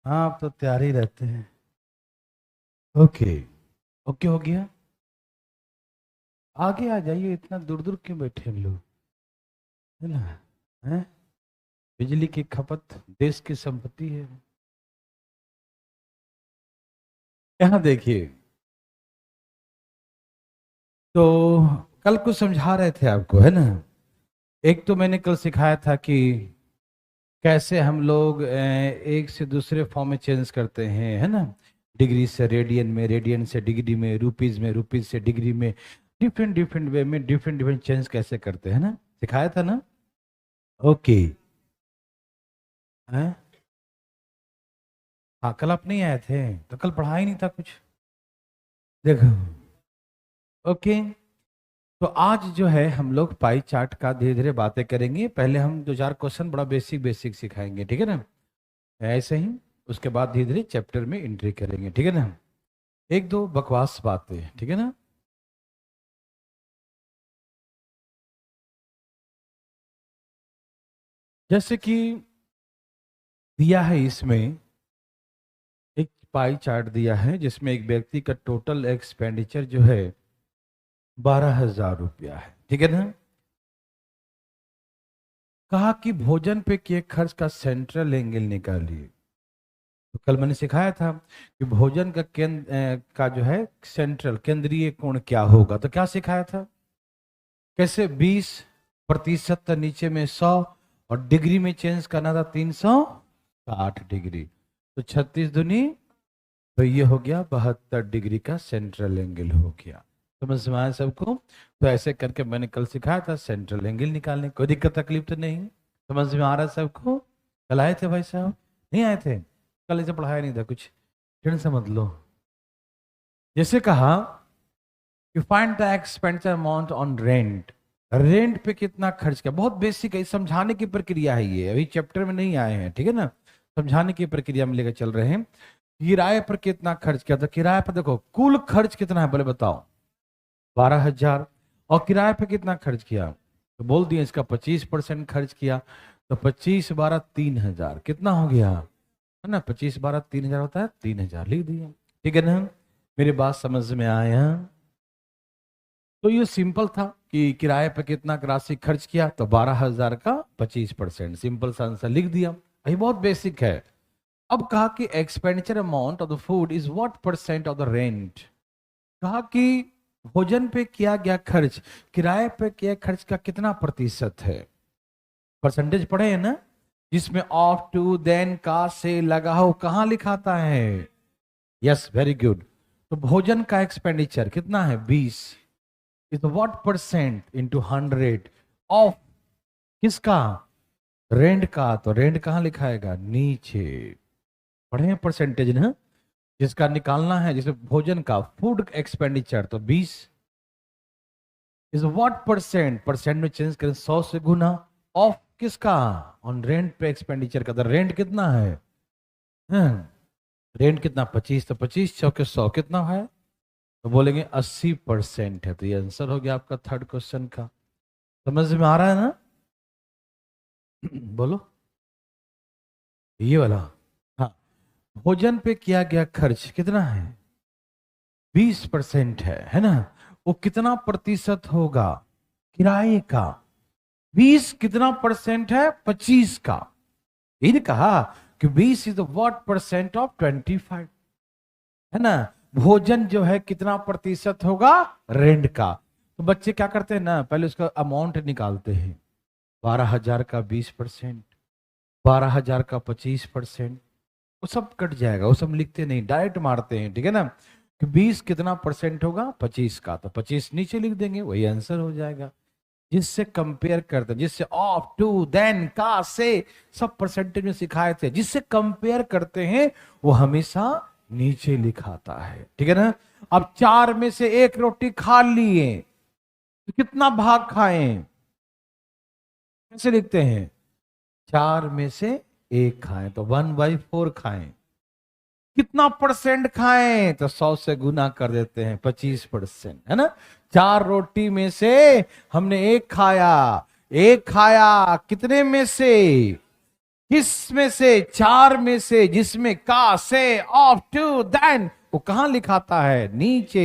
हाँ, आप तो तैयार ही रहते हैं। ओके। ओके हो गया। आगे आ जाइए, इतना दूर दूर क्यों बैठे हम लोग, है ना। हैं? बिजली की खपत देश की संपत्ति है। यहाँ देखिए, तो कल कुछ समझा रहे थे आपको, है ना। एक तो मैंने कल सिखाया था कि कैसे हम लोग एक से दूसरे फॉर्म में चेंज करते हैं, है ना। डिग्री से रेडियन में, रेडियन से डिग्री में, रुपीज से डिग्री में, डिफरेंट डिफरेंट वे में डिफरेंट डिफरेंट चेंज कैसे करते हैं ना, सिखाया था ना। ओके। हैं? हाँ, कल आप नहीं आए थे तो कल पढ़ा ही नहीं था कुछ। देखो। ओके। तो आज जो है हम लोग पाई चार्ट का धीरे धीरे बातें करेंगे। पहले हम दो चार क्वेश्चन बड़ा बेसिक बेसिक सिखाएंगे, ठीक है ना। ऐसे ही उसके बाद धीरे धीरे चैप्टर में एंट्री करेंगे, ठीक है ना। एक दो बकवास बातें, ठीक है ना। जैसे कि दिया है इसमें, एक पाई चार्ट दिया है जिसमें एक व्यक्ति का टोटल एक्सपेंडिचर जो है 12,000 रुपया है, ठीक है ना। कहा कि भोजन पे किए खर्च का सेंट्रल एंगल निकालिए। तो कल मैंने सिखाया था कि भोजन का केंद्र का जो है सेंट्रल केंद्रीय कोण क्या होगा। तो क्या सिखाया था, कैसे 20% था, नीचे में 100, और डिग्री में चेंज करना था 360 डिग्री। तो 36 दूनी, तो ये हो गया 72 डिग्री का सेंट्रल एंगल हो गया। समझ में आया सबको। तो ऐसे करके मैंने कल सिखाया था सेंट्रल एंगल निकालने, कोई दिक्कत तकलीफ तो नहीं। समझ में आ रहा है सबको। कल आए थे भाई साहब, नहीं आए थे, कल ऐसे पढ़ाया नहीं था कुछ, टेंशन समझ लो। जैसे कहा कि find the expenditure amount on rent. Rent पे कितना खर्च किया, बहुत बेसिक है, समझाने की प्रक्रिया है, ये अभी चैप्टर में नहीं आए हैं, ठीक है ना। समझाने की प्रक्रिया में लेकर चल रहे हैं। किराए पर कितना खर्च किया, तो किराए पर देखो कुल खर्च कितना है, बोले बताओ। 12,000। और किराए पे कितना खर्च किया, तो बोल दिया इसका 25% खर्च किया। तो 25 12 3,000 कितना हो गया, है ना। 25 12 3,000 होता है, 3,000 लिख दिया, ठीक है ना। मेरी बात समझ में आया। तो ये सिंपल था कि किराए पे कितना राशि खर्च किया, तो 12,000 का 25%, सिंपल सा आंसर लिख दिया। ये बहुत बेसिक है। अब कहा कि expenditure amount of the food is what percent of the rent. कहा कि भोजन पे किया गया खर्च, किराए पे किया खर्च का कितना प्रतिशत है। परसेंटेज पढ़े हैं ना, जिसमें ऑफ टू देन का से लगा हो कहाँ लिखाता है। Yes, very good. तो भोजन का एक्सपेंडिचर कितना है 20, is what percent into 100 of किसका, रेंट का। तो रेंट कहाँ लिखाएगा, नीचे। पढ़े हैं परसेंटेज ना, जिसका निकालना है, जैसे भोजन का फूड एक्सपेंडिचर, तो 20 इज व्हाट परसेंट, परसेंट में चेंज करें 100 से गुना, ऑफ किसका, ऑन रेंट पे एक्सपेंडिचर का। तो रेंट कितना है, रेंट कितना 25, तो 25 चौके 100 कितना है, तो बोलेंगे 80% है। तो ये आंसर हो गया आपका थर्ड क्वेश्चन का। समझ में आ रहा है ना। बोलो, ये वाला। हाँ, भोजन पे किया गया खर्च कितना है, 20% है ना। वो कितना प्रतिशत होगा, किराए का। 20 कितना परसेंट है, 25 का। यही कहा कि 20 is the what percent of 25, है ना। भोजन जो है कितना प्रतिशत होगा, रेंट का। तो बच्चे क्या करते हैं ना, पहले उसका अमाउंट निकालते हैं। 12,000 का 20%, 12,000 का 25%, वो सब कट जाएगा, वो सब लिखते नहीं, डायरेक्ट मारते हैं, ठीक है ना। कि 20 कितना परसेंट होगा 25 का, तो 25 नीचे लिख देंगे, वही आंसर हो जाएगा। जिससे कंपेयर करते हैं, जिससे ऑफ टू देन का से सब परसेंटेज में सिखाए थे, जिससे कंपेयर करते हैं वो हमेशा नीचे लिखाता है, ठीक है ना। अब 4 में से एक रोटी खा लिए, तो कितना भाग खाएं, कैसे लिखते हैं, 4 में से एक खाएं, तो 1/4 खाएं। कितना परसेंट खाएं, तो 100 से गुना कर देते हैं, 25%, है ना। 4 रोटी में से हमने एक खाया, एक खाया कितने में से, किस में से, चार में से, जिसमें का, से, ऑफ, टू, देन, वो कहां लिखाता है? नीचे।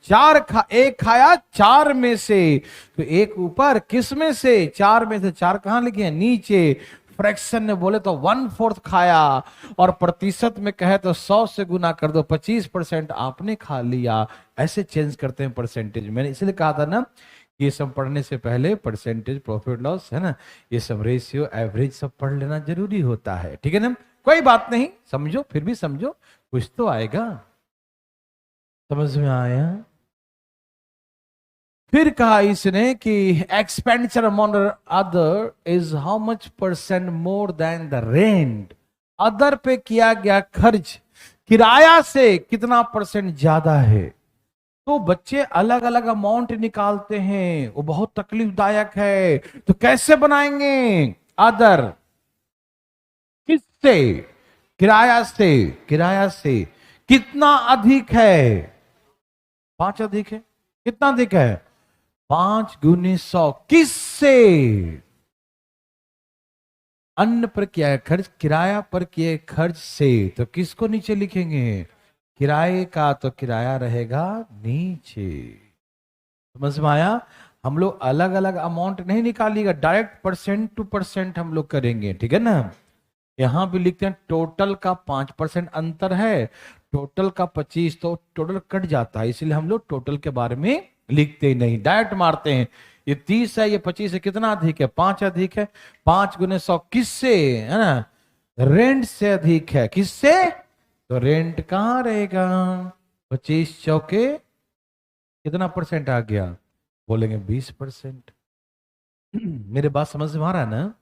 एक खाया चार में से, तो एक ऊपर, किस में से, चार में से, चार कहां लिखे हैं? नीचे। फ्रैक्शन में बोले तो 1/4 खाया, और प्रतिशत में कहे तो 100 से गुना कर दो, 25% आपने खा लिया। ऐसे चेंज करते हैं परसेंटेज। मैंने इसलिए कहा था ना, ये सब पढ़ने से पहले परसेंटेज, प्रॉफिट लॉस, है ना, ये सब रेशियो, एवरेज सब पढ़ लेना जरूरी होता है। ठीक है ना? कोई बात नहीं, समझो, फिर भी समझो, कुछ तो आएगा। समझ में आया? फिर कहा इसने कि expenditure amount other is how much percent more than the rent. Other पे किया गया खर्च किराया से कितना परसेंट ज्यादा है। तो बच्चे अलग अलग अमाउंट निकालते हैं, वो बहुत तकलीफदायक है। तो कैसे बनाएंगे? अदर किससे? किराया से। किराया से कितना अधिक है? 5 अधिक है। कितना अधिक है? 5 × 100। किससे? अन्न पर किया है खर्च, किराया पर किए खर्च से। तो किसको नीचे लिखेंगे? किराए का तो किराया रहेगा नीचे। समझ में आया? हम लोग अलग अलग अमाउंट नहीं निकालिएगा, डायरेक्ट परसेंट टू परसेंट हम लोग करेंगे। ठीक है ना? यहां भी लिखते हैं टोटल का 5% अंतर है, टोटल का 25, तो टोटल कट जाता है, इसलिए हम लोग टोटल के बारे में लिखते ही नहीं, डायरेक्ट मारते हैं। ये 30 है, ये 25 है, कितना अधिक है? 5 अधिक है। 5 × 100 किससे? है ना? रेंट से अधिक है। किससे? तो रेंट कहां रहेगा? 25 × 4 कितना परसेंट आ गया? बोलेंगे 20%। मेरे बात समझ में आ रहा है ना?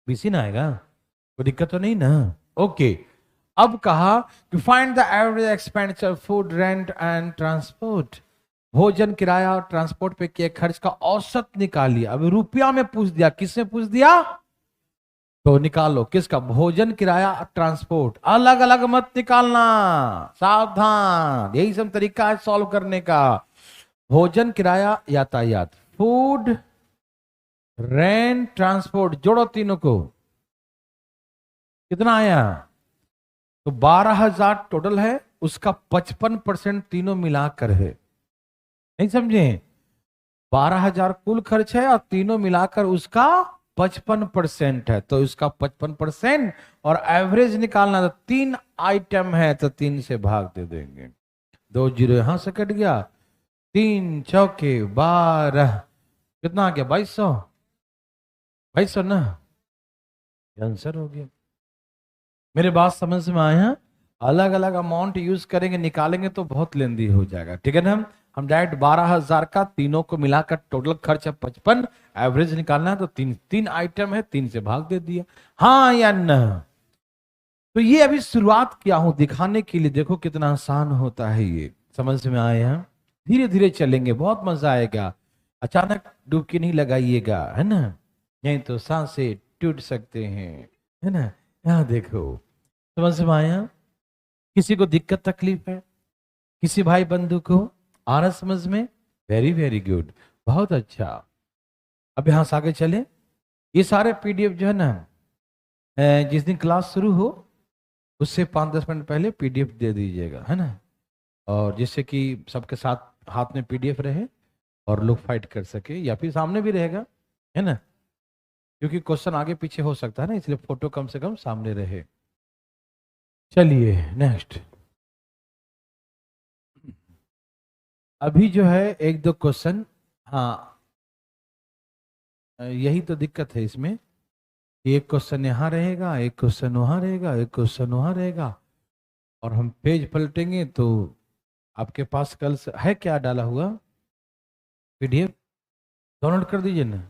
20 ही ना आएगा? कोई दिक्कत तो नहीं ना? ओके। अब कहा कि find the average expenditure food rent and transport. भोजन, किराया और ट्रांसपोर्ट पे किए खर्च का औसत निकालिए। अब रुपया में पूछ दिया, किसने पूछ दिया? तो निकालो किसका? भोजन, किराया, ट्रांसपोर्ट। अलग अलग मत निकालना, सावधान। यही सब तरीका है सॉल्व करने का। भोजन, किराया, यातायात, फूड, रेंट, ट्रांसपोर्ट, जोड़ो तीनों को, कितना आया? तो 12,000 टोटल है, उसका 55% तीनों मिलाकर है। नहीं समझे? 12,000 कुल खर्च है और तीनों मिलाकर उसका 55% है, तो इसका 55%। और एवरेज निकालना, तो 3 आइटम है तो 3 से भाग दे देंगे। 2 जीरो यहां से कट गया, 3 × 4 = 12। कितना आ गया? 2200। 2200 ना? आंसर हो गया। मेरे बात समझ में आया? अलग अलग अमाउंट यूज करेंगे, निकालेंगे तो बहुत लेंदी हो जाएगा। ठीक है ना? हम डायरेक्ट 12,000 का तीनों को मिलाकर टोटल खर्च है 55, एवरेज निकालना है तो 3 आइटम है, 3 से भाग दे दिया। हाँ या ना? तो ये अभी शुरुआत किया हूं दिखाने के लिए, देखो कितना आसान होता है ये। समझ में आया? धीरे धीरे चलेंगे, बहुत मजा आएगा। अचानक डुबकी नहीं लगाइएगा, है ना? नहीं तो सांसें टूट सकते हैं, है ना? यहाँ देखो, समझ में आया? किसी को दिक्कत तकलीफ है, किसी भाई बंधु को आ रहा समझ में? वेरी वेरी गुड, बहुत अच्छा। अब यहां से आगे चले। ये सारे पीडीएफ जो है ना, जिस दिन क्लास शुरू हो उससे 5-10 मिनट पहले पीडीएफ दे दीजिएगा, है ना? और जिससे कि सबके साथ हाथ में पीडीएफ रहे और लोग फाइट कर सके, या फिर सामने भी रहेगा, है ना? क्योंकि क्वेश्चन आगे पीछे हो सकता है ना, इसलिए फोटो कम से कम सामने रहे। चलिए नेक्स्ट। अभी जो है एक दो क्वेश्चन, हाँ, यही तो दिक्कत है इसमें। एक क्वेश्चन यहाँ रहेगा, एक क्वेश्चन वहां रहेगा, एक क्वेश्चन वहां रहेगा, और हम पेज पलटेंगे तो आपके पास कल से है क्या डाला हुआ? पीडीएफ डाउनलोड कर दीजिए ना।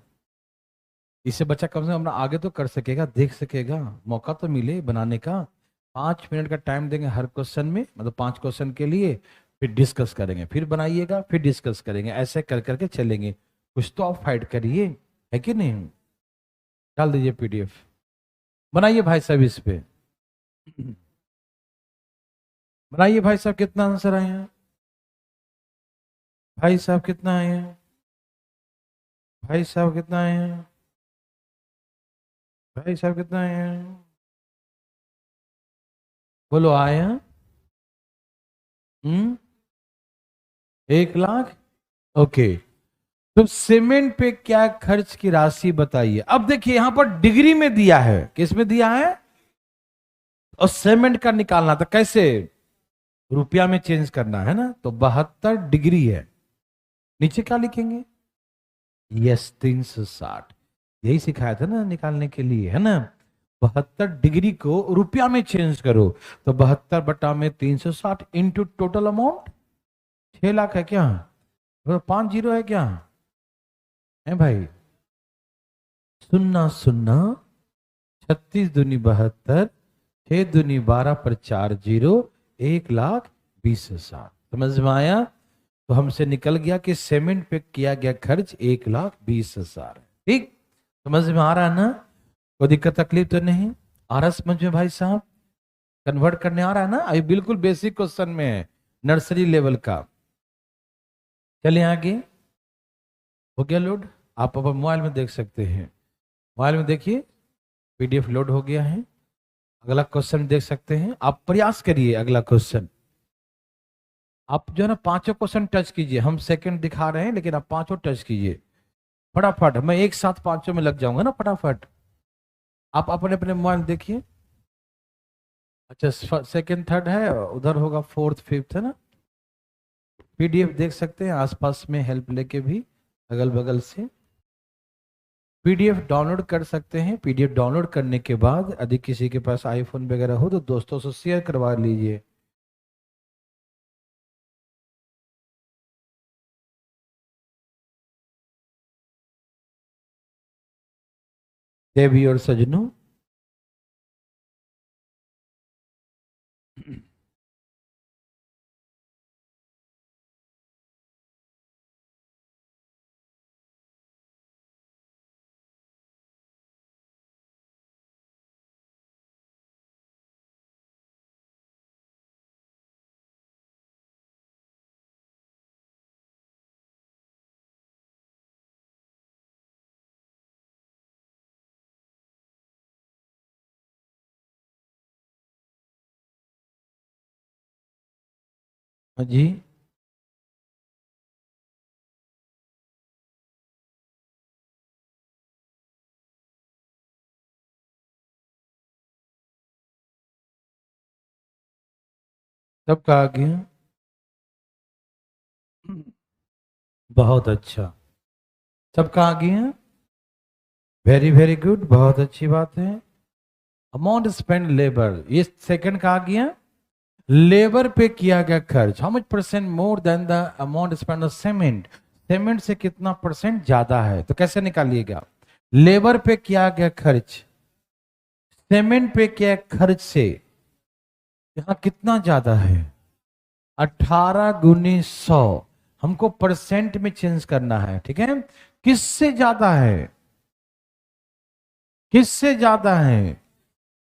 इससे बच्चा कम से कम अपना आगे तो कर सकेगा, देख सकेगा, मौका तो मिले बनाने का। 5 मिनट का टाइम देंगे हर क्वेश्चन में, मतलब 5 क्वेश्चन के लिए, फिर डिस्कस करेंगे, फिर बनाइएगा, फिर डिस्कस करेंगे, ऐसे कर करके चलेंगे। कुछ तो आप फाइट करिए, है कि नहीं? डाल दीजिए पीडीएफ, बनाइए भाई साहब इस पे। बनाइए भाई साहब, कितना आंसर आए हैं? भाई साहब कितना आए हैं? भाई साहब कितना आए हैं? भाई साहब कितना आए हैं? बोलो आया। 1 लाख। ओके, तो सीमेंट पे क्या खर्च की राशि बताइए। अब देखिए यहां पर डिग्री में दिया है, किस में दिया है, और सीमेंट का निकालना था कैसे, रुपया में चेंज करना है ना, तो 72 डिग्री है। नीचे क्या लिखेंगे, यस 360, यही सिखाया था ना निकालने के लिए, है ना। 72 डिग्री को रुपया में चेंज करो, तो 72/360 इंटू टोटल अमाउंट 6 लाख है क्या, 5 जीरो है क्या, है भाई, 0 0 36 दूनी 72, 6 दूनी 12 पर 4 जीरो, 1,20,000। समझ में आया। तो हमसे निकल गया कि सीमेंट पे किया गया खर्च 1,20,000। ठीक, समझ में आ रहा है ना, कोई दिक्कत तकलीफ तो नहीं आ रहा समझ में भाई साहब, कन्वर्ट करने आ रहा है ना, अभी बिल्कुल बेसिक क्वेश्चन में है, नर्सरी लेवल का। चलिए आगे, हो गया लोड, आप अब मोबाइल में देख सकते हैं, मोबाइल में देखिए पीडीएफ लोड हो गया है। अगला क्वेश्चन देख सकते हैं, आप प्रयास करिए अगला क्वेश्चन, आप जो है ना पांचों क्वेश्चन टच कीजिए, हम सेकंड दिखा रहे हैं लेकिन आप पांचों टच कीजिए फटाफट, मैं एक साथ पांचों में लग जाऊंगा ना फटाफट, आप अपने अपने मोबाइल देखिए। अच्छा सेकंड थर्ड है, उधर होगा फोर्थ फिफ्थ, है ना। पीडीएफ देख सकते हैं आसपास में हेल्प लेके भी, अगल बगल से पीडीएफ डाउनलोड कर सकते हैं। पीडीएफ डाउनलोड करने के बाद यदि किसी के पास आईफोन वगैरह हो तो दोस्तों से शेयर करवा लीजिए। देवी और सजनों, हाँ जी, सबका आ गया, बहुत अच्छा, सबका आ गया, वेरी वेरी गुड, बहुत अच्छी बात है। अमाउंट स्पेंड लेबर, ये सेकंड का आ गया, लेबर पे किया गया खर्च, how much percent more than the amount spend on cement, cement से कितना परसेंट ज्यादा है, तो कैसे निकालिएगा, लेबर पे किया गया खर्च सीमेंट पे किया खर्च से यहां कितना ज्यादा है, 18 × 100, हमको परसेंट में चेंज करना है, ठीक है। किससे ज्यादा है, किससे ज्यादा है,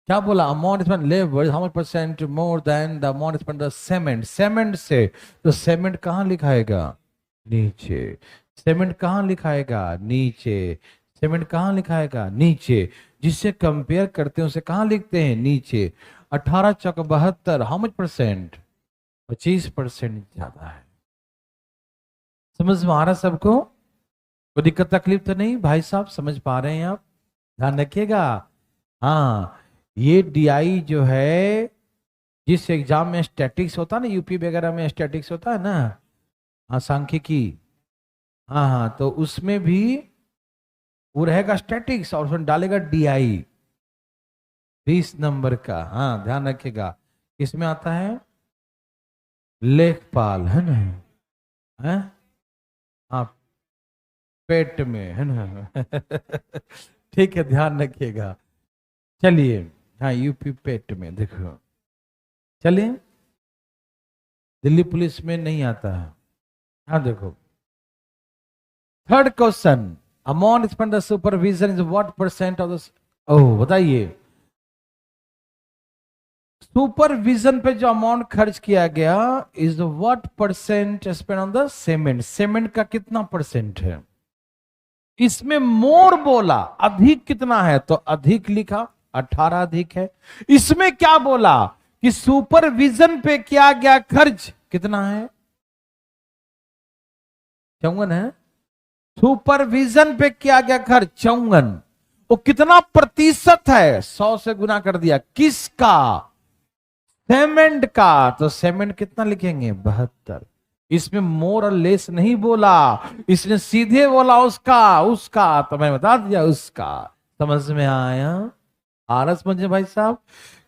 क्या बोला, amount spend labour how much percent more than the amount spend cement, cement से, तो सीमेंट कहां लिखाएगा, नीचे, सीमेंट कहां लिखाएगा, नीचे, सीमेंट कहां लिखाएगा, नीचे, जिससे कंपेयर करते हैं उसे कहां लिखते हैं, नीचे। 18 × 72 हाउ मच परसेंट, 25% ज्यादा है। समझ में आ रहा सबको, कोई दिक्कत तकलीफ तो नहीं भाई साहब, समझ पा रहे हैं आप, ध्यान रखिएगा। हाँ, ये डीआई जो है, जिस एग्जाम में स्टैटिक्स होता है ना, यूपी वगैरह में स्टैटिक्स होता है ना, हाँ सांख्यिकी, हाँ हाँ, तो उसमें भी वो रहेगा स्टैटिक्स और उसमें डालेगा डीआई 20 नंबर का, हाँ ध्यान रखिएगा। इसमें आता है लेखपाल, है ना, है, हाँ पेट में, है ना ठीक है, ध्यान रखिएगा। चलिए, हाँ यूपी पेट में देखो, चलिए, दिल्ली पुलिस में नहीं आता है। हाँ देखो, third question, amount spend the supervision is what percent of the, oh बताइए, सुपरविजन पे जो अमाउंट खर्च किया गया is what percent spend on the cement, cement का कितना परसेंट है, इसमें मोर बोला, अधिक कितना है, तो अधिक लिखा, 18 अधिक है। इसमें क्या बोला कि सुपरविजन पे किया गया खर्च कितना है? 54 है। सुपरविजन पे किया गया खर्च 54, वो कितना प्रतिशत है? 100 से गुना कर दिया। किसका? सेमेंट का। तो सेमेंट कितना लिखेंगे? 72। इसमें मोर और लेस नहीं बोला, इसने सीधे बोला उसका। उसका तो मैं बता दिया उसका। समझ में आया? आ रहा समझे भाई साहब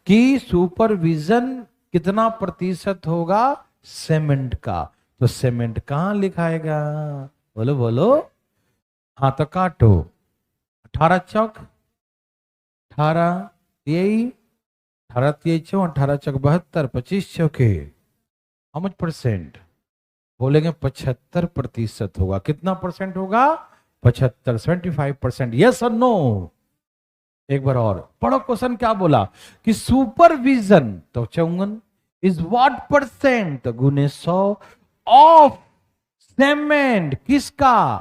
कि सुपरविजन कितना प्रतिशत होगा सीमेंट का? तो सीमेंट कहां लिखाएगा? बोलो बोलो। हाँ तो काटो। 18 चौक 18, यही 18 चौक 18 चौक 72, 25 चौके हाउ मच परसेंट? बोलेंगे 75% होगा। कितना परसेंट होगा? 75, 75%। यस और नो? एक बार और पढ़ो। क्वेश्चन क्या बोला कि सुपरविजन तो 54 इज व्हाट परसेंट? गुने 100 ऑफ सीमेंट। किसका?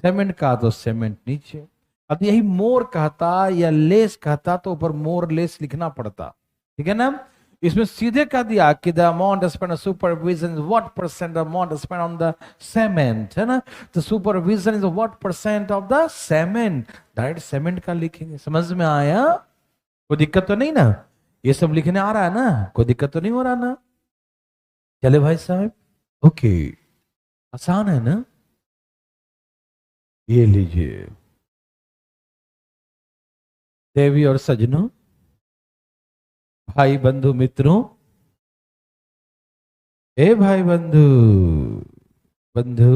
सीमेंट का। तो सीमेंट नीचे। अब यही मोर कहता या लेस कहता तो ऊपर मोर लेस लिखना पड़ता, ठीक है ना? इसमें सीधे कह दिया कि the amount spend on supervision is what percent amount spend on the cement, है ना? तो supervision is what percent of the cement. Direct cement का लिखेंगे। समझ में आया? कोई दिक्कत तो नहीं ना? ये सब लिखने आ रहा है ना? कोई दिक्कत तो नहीं हो रहा ना? चले भाई साहब। ओके, आसान है ना? ये लीजिए देवी और सजनों, भाई बंधु मित्रों, ए भाई बंधु, बंधु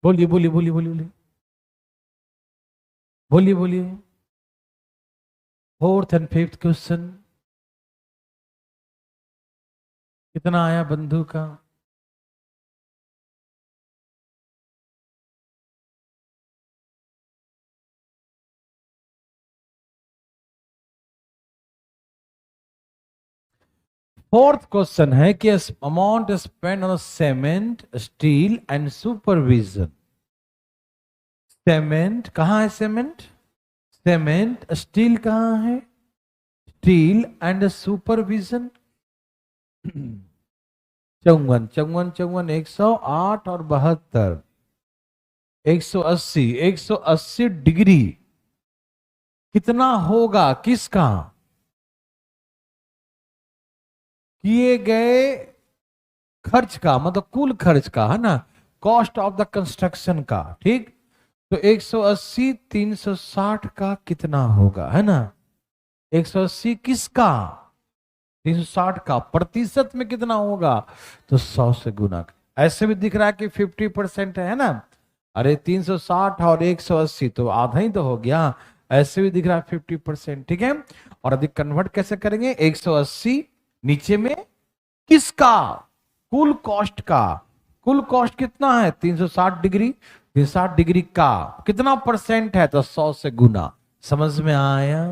बोलिए बोलिए बोलिए बोलिए बोलिए बोलिए बोलिए। फोर्थ एंड फिफ्थ क्वेश्चन कितना आया बंधु का? फोर्थ क्वेश्चन है कि amount spend on cement, steel and supervision. Cement कहाँ है? Cement, cement. स्टील कहाँ है? Steel and supervision. 54 54 54, 108 और 72, 180। 180 डिग्री कितना होगा? किसका? किए गए खर्च का, मतलब कुल खर्च का, है ना? कॉस्ट ऑफ द कंस्ट्रक्शन का। ठीक, तो 180 360 का कितना होगा, है ना? 180 किसका? 360 का। प्रतिशत में कितना होगा? तो 100 से गुना। ऐसे भी दिख रहा है कि 50% है ना? अरे 360 और 180 तो आधा ही तो हो गया। ऐसे भी दिख रहा है 50%, ठीक है? और अधिक कन्वर्ट कैसे करेंगे? 180 नीचे में किसका? कुल कॉस्ट का। कुल कॉस्ट कितना है? 360 डिग्री। 360 डिग्री का कितना परसेंट है? तो 100 से गुना। समझ में आया?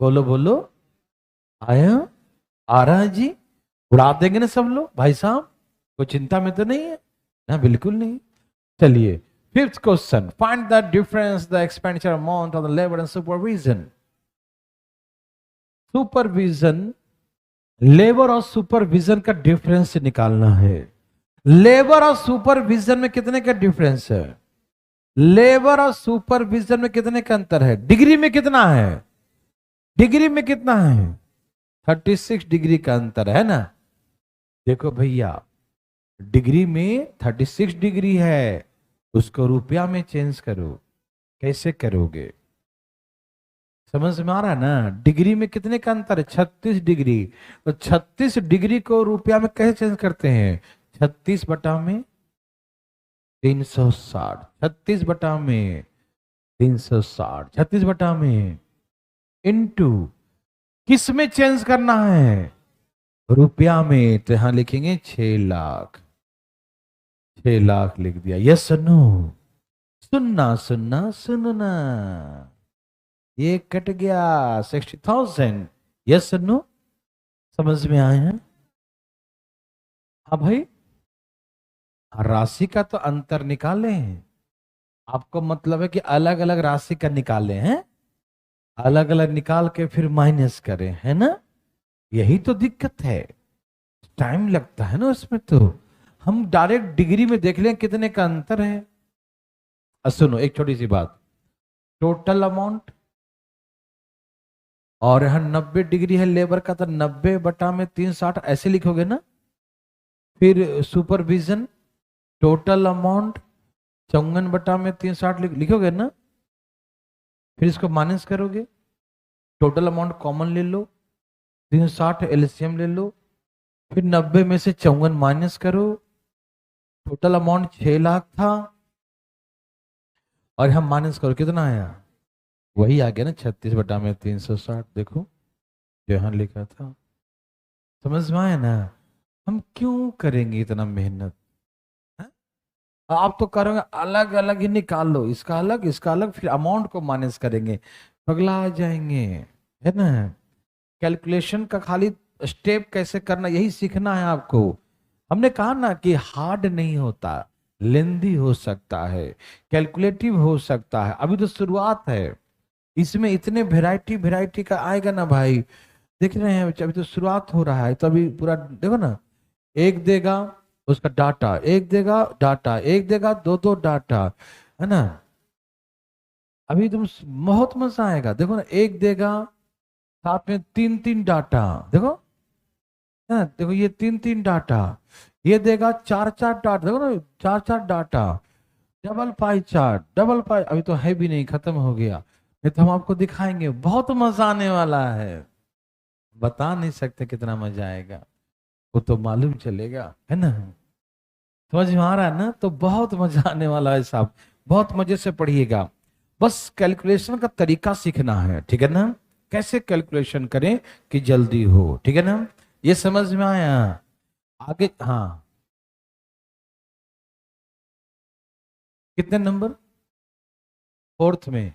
बोलो बोलो। आया? आ रहा है जी? उड़ा देंगे ना सब लोग भाई साहब? कोई चिंता में तो नहीं है ना? बिल्कुल नहीं। चलिए fifth question, find the difference the expenditure amount of the labour and supervision. Supervision, labour और सुपरविजन का डिफरेंस निकालना है। लेबर और सुपरविजन में कितने का डिफरेंस है? लेबर और सुपरविजन में कितने का अंतर है? डिग्री में कितना है? डिग्री में कितना है? 36 डिग्री का अंतर है ना? देखो भैया, डिग्री में 36 डिग्री है, उसको रुपया में चेंज करो। कैसे करोगे? समझ में आ रहा है ना? डिग्री में कितने का अंतर है? 36 डिग्री। तो 36 डिग्री को रुपया में कैसे चेंज करते हैं? 36 बटा में 360, 36 बटा में 360, 36 बटा में इंटू किस में चेंज करना है? रुपया में। तो यहां लिखेंगे 6 लाख। 6 लाख लिख दिया। Yes no? सुनना सुनना सुनना। ये कट गया 60,000। Yes no? समझ में आया है? हाँ भाई, राशि का तो अंतर निकाले हैं। आपको मतलब है कि अलग अलग राशि का निकाले हैं? अलग अलग निकाल के फिर माइनस करें, है ना? यही तो दिक्कत है, टाइम लगता है ना उसमें। तो हम डायरेक्ट डिग्री में देख लें कितने का अंतर है। सुनो एक छोटी सी बात, टोटल अमाउंट और यहाँ 90 डिग्री है लेबर का, तो 90 बटा में 360 ऐसे लिखोगे ना। फिर सुपरविजन टोटल अमाउंट 54 बटा में 360 लिखोगे ना। फिर इसको माइनस करोगे, टोटल अमाउंट कॉमन ले लो, 360 एलसीएम ले लो, फिर 90 में से 54 माइनस करो, टोटल अमाउंट 6 लाख था, और हम माइनस करो कितना आया, वही आ गया ना 36 बटा में 360। देखो जो यहाँ लिखा था, समझ में आया ना? हम क्यों करेंगे इतना मेहनत? हैं? आप तो करोगे अलग अलग ही निकाल लो, इसका अलग इसका अलग, फिर अमाउंट को माइनस करेंगे, पगला आ जाएंगे, है ना? कैलकुलेशन का खाली स्टेप कैसे करना यही सीखना है आपको। हमने कहा ना कि हार्ड नहीं होता, लेंदी हो सकता है, कैलकुलेटिव हो सकता है, अभी तो शुरुआत है। इसमें इतने वैरायटी वैरायटी का आएगा ना भाई, देख रहे हैं अभी तो शुरुआत हो रहा है, तो अभी पूरा देखो ना। एक देगा उसका डाटा, एक देगा डाटा, एक देगा दो दो डाटा, है ना? अभी तुम बहुत मजा आएगा, देखो ना, एक देगा साथ में तीन तीन डाटा, देखो है, देखो ये तीन तीन डाटा, ये देगा चार चार डाटा, देखो ना, चार चार data, double pie chart, double pie, अभी तो है भी नहीं, खत्म हो गया। ये तो हम आपको दिखाएंगे, बहुत मजा आने वाला है, बता नहीं सकते कितना मजा आएगा, वो तो मालूम चलेगा, है ना? समझ में आ रहा है ना? तो बहुत मजा आने वाला है साहब, बहुत मजे से पढ़िएगा। बस कैलकुलेशन का तरीका सीखना है, ठीक है ना? कैसे कैलकुलेशन करें कि जल्दी हो, ठीक है ना? ये समझ में आया? आगे हाँ, कितने नंबर? फोर्थ में,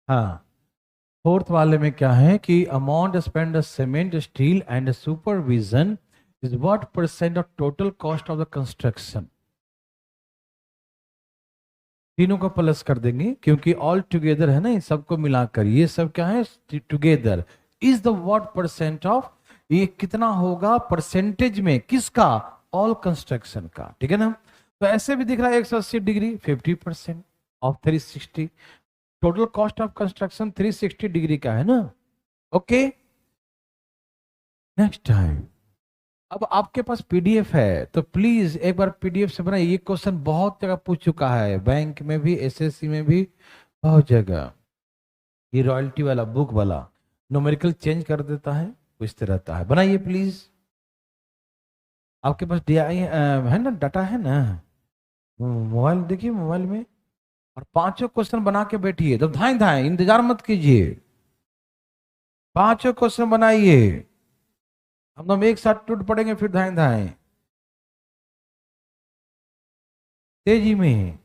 हाँ, फोर्थ वाले में क्या है कि amount spend cement steel and supervision is what percent of total cost of the construction. तीनों को प्लस कर देंगे क्योंकि ऑल टुगेदर है ना, इन सबको मिलाकर ये सब क्या है, together is the what percent of, ये कितना होगा परसेंटेज में, किसका? ऑल कंस्ट्रक्शन का, ठीक है ना? तो ऐसे भी दिख रहा है 180 degree 50% of 360, total cost of construction 360 degree का है ना। ओके, नेक्स्ट टाइम, अब आपके पास पीडीएफ है तो प्लीज एक बार पीडीएफ से बनाइए। ये क्वेश्चन बहुत जगह पूछ चुका है, बैंक में भी, एसएससी में भी, बहुत जगह। ये रॉयल्टी वाला बुक वाला न्यूमेरिकल चेंज कर देता है, पूछते रहता है, बनाइए प्लीज। आपके पास डीआई है ना, डाटा है ना, मोबाइल देखिए, मोबाइल में, और पांचों क्वेश्चन बना के बैठिए, तो धाए धाए इंतजार मत कीजिए, पांचों क्वेश्चन बनाइए, हम दोनों एक साथ टूट पड़ेंगे फिर धाए धाए, तेजी में।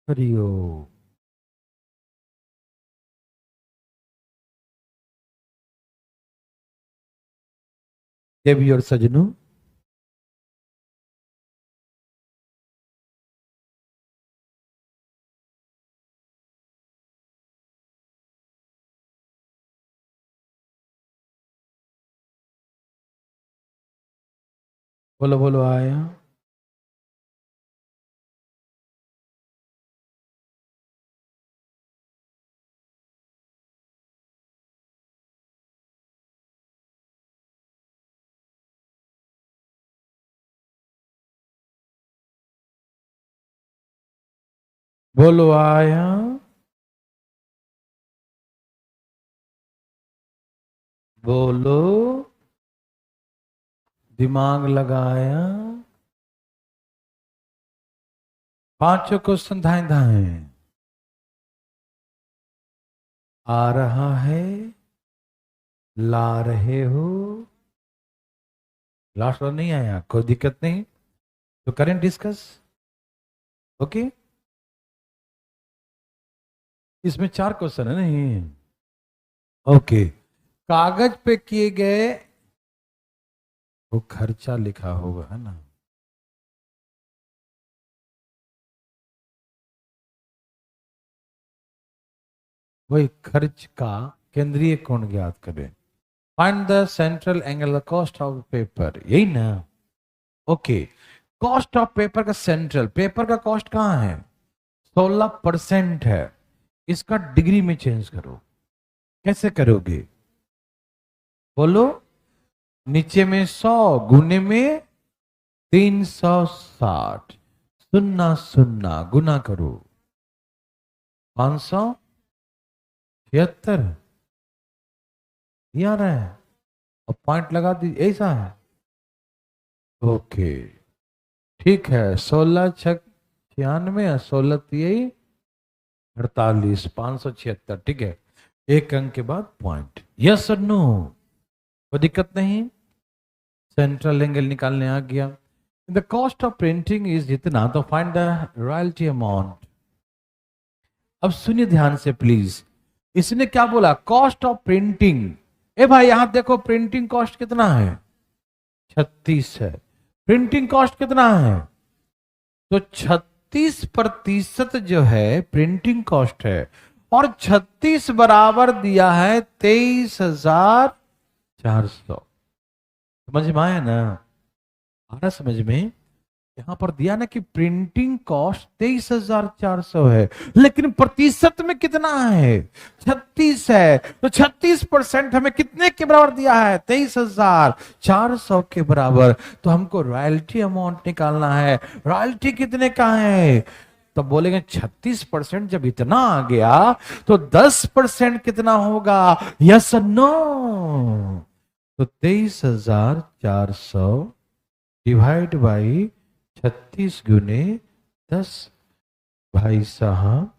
हरिओ, देवी और सजनू, बोलो बोलो आया। बोलो आया। बोलो, दिमाग लगाया। पांचों क्वेश्चन धाए धाए, आ रहा है, ला रहे हो, लास्ट वाला नहीं आया, कोई दिक्कत नहीं, तो करें डिस्कस। ओके, इसमें 4 क्वेश्चन है नहीं? ओके, कागज पे किए गए वो खर्चा लिखा होगा, है ना? वही खर्च का केंद्रीय कोण ज्ञात करें। Find the central angle cost of paper, यही ना। ओके, कॉस्ट ऑफ पेपर का सेंट्रल, पेपर का कॉस्ट कहां है? 16% है। इसका डिग्री में चेंज करो। कैसे करोगे? बोलो। नीचे में 100 गुने में 360, सुन्ना सुन्ना गुना करो 576 ये आ रहा है, और पॉइंट लगा दीजिए, ऐसा है। ओके ठीक है, 16 6 96 और 16 38 576, ठीक है। एक अंक के बाद पॉइंट, यस और नो? कोई दिक्कत नहीं। सेंट्रल एंगल निकालने आ गया। The cost of printing is जितना, तो फाइंड द रॉयल्टी अमाउंट। अब सुनिए ध्यान से प्लीज, इसने क्या बोला? Cost of printing. ए भाई यहां देखो, प्रिंटिंग कॉस्ट कितना है? 36 है। प्रिंटिंग कॉस्ट कितना है? तो 36% जो है प्रिंटिंग कॉस्ट है, और 36 बराबर दिया है 23,400। समझ में आया ना? आ रहा समझ में? यहां पर दिया ना कि प्रिंटिंग कॉस्ट 23,400 है, लेकिन प्रतिशत में कितना है? 36 है। तो 36% हमें कितने के बराबर दिया है? 23,400 के बराबर। तो हमको रॉयल्टी अमाउंट निकालना है। रॉयल्टी कितने का है? तो बोलेंगे 36% जब इतना आ गया तो 10% कितना होगा? Yes no? तो 23,400 डिवाइड बाई 36 गुने 10। भाई साहब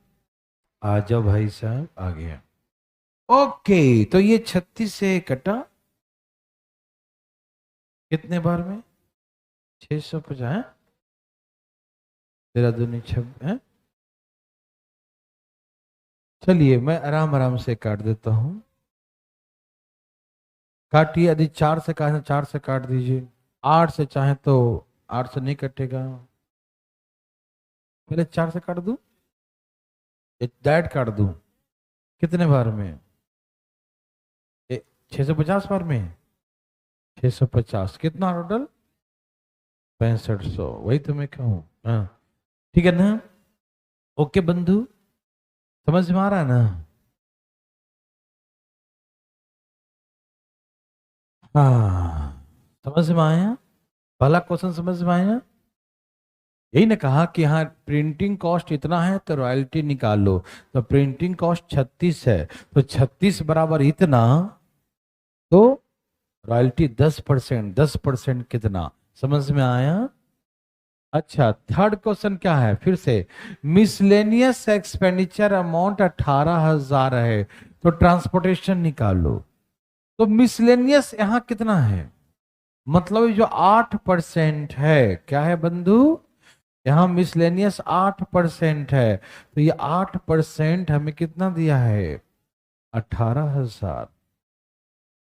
आ जाओ, भाई साहब आ गया। ओके, तो ये 36 से कटा कितने बार में? 650। तेरा दूनी 26। चलिए मैं आराम आराम से काट देता हूं। काटिए, यदि 4 से काटना 4 से काट दीजिए, 8 से चाहे तो 8 से नहीं कटेगा। पहले 4 से काट दूं, डायरेक्ट काट दूं? कितने बार में? 650 बार में। 650 कितना टोटल? 6500। वही तो मैं कहूँ। हाँ ठीक है ना? ओके बंधु, समझ में आ रहा है ना? हाँ समझ में आया? पहला क्वेश्चन समझ में आया? यही ने कहा कि हाँ प्रिंटिंग कॉस्ट इतना है तो रॉयल्टी निकाल लो। तो प्रिंटिंग कॉस्ट 36 है, तो 36 बराबर इतना, तो रॉयल्टी 10%। 10% कितना? समझ में आया? अच्छा, थर्ड क्वेश्चन क्या है? फिर से, मिसलेनियस एक्सपेंडिचर अमाउंट 18,000 है, तो ट्रांसपोर्टेशन निकालो। तो मिसलेनियस यहां कितना है? मतलब ये जो 8% है, क्या है बंधु? यहां मिसलेनियस 8% है, तो ये 8% हमें कितना दिया है? 18,000।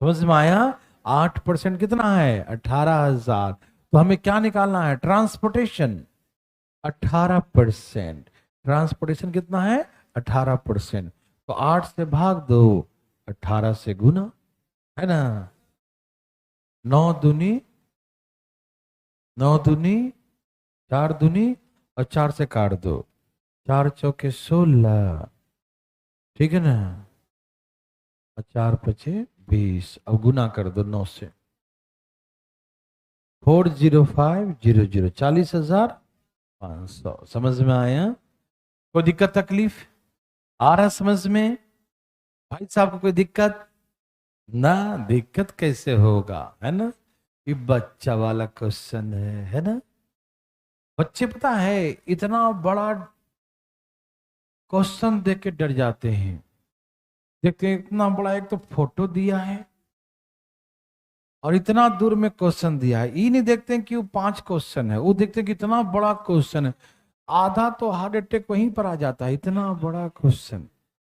समझ में आया? 8% कितना है? 18,000। तो हमें क्या निकालना है? ट्रांसपोर्टेशन 18%। ट्रांसपोर्टेशन कितना है? 18%। तो 8 से भाग दो, 18 से गुना, है ना? 9 दूनी 9 दूनी 4 दूनी, और 4 से काट दो, 4 चौके 16, ठीक है ना? और 4 पचे 20, अब गुना कर दो 9 से। 40500, 40,500। समझ में आया? कोई दिक्कत तकलीफ आ रहा समझ में? भाई साहब को कोई दिक्कत ना? दिक्कत कैसे होगा, है ना? ये बच्चा वाला क्वेश्चन है ना? बच्चे पता है इतना बड़ा क्वेश्चन देख के डर जाते हैं। देखते हैं इतना बड़ा, एक तो फोटो दिया है और इतना दूर में क्वेश्चन दिया है। ये नहीं देखते हैं कि वो 5 क्वेश्चन है, वो देखते हैं कि इतना बड़ा क्वेश्चन है। आधा तो हार्ट अटैक वहीं पर आ जाता है, इतना बड़ा क्वेश्चन।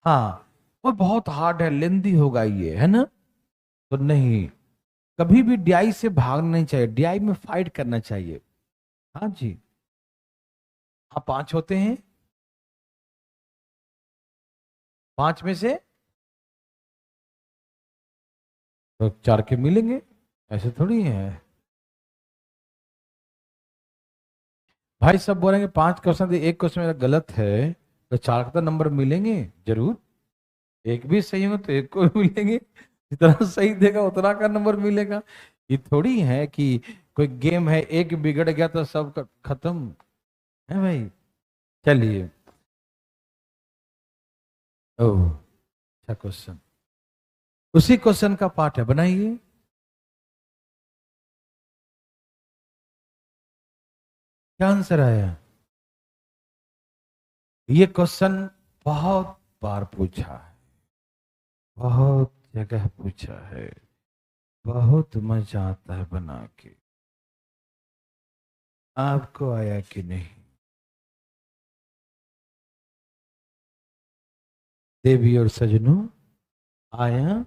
हाँ, वो बहुत हार्ड है, लेंदी होगा ये, है ना? तो नहीं, कभी भी डीआई से भागना नहीं चाहिए, डीआई में फाइट करना चाहिए। हाँ जी। हाँ 5 होते हैं। 5 में से तो 4 के मिलेंगे, ऐसे थोड़ी है भाई। सब बोलेंगे 5 क्वेश्चन थे, एक क्वेश्चन मेरा गलत है, तो 4 का तो नंबर मिलेंगे जरूर। एक भी सही हो तो एक को भी मिलेंगे, जितना सही देगा उतना का नंबर मिलेगा। ये थोड़ी है कि कोई गेम है, एक बिगड़ गया तो सब खत्म है भाई। चलिए, ओह अच्छा क्वेश्चन, उसी क्वेश्चन का पार्ट है, बनाइए। क्या आंसर आया? ये क्वेश्चन बहुत बार पूछा है, बहुत जगह पूछा है, बहुत मजा आता है बना के। आपको आया कि नहीं? देवी और सजनों, आया?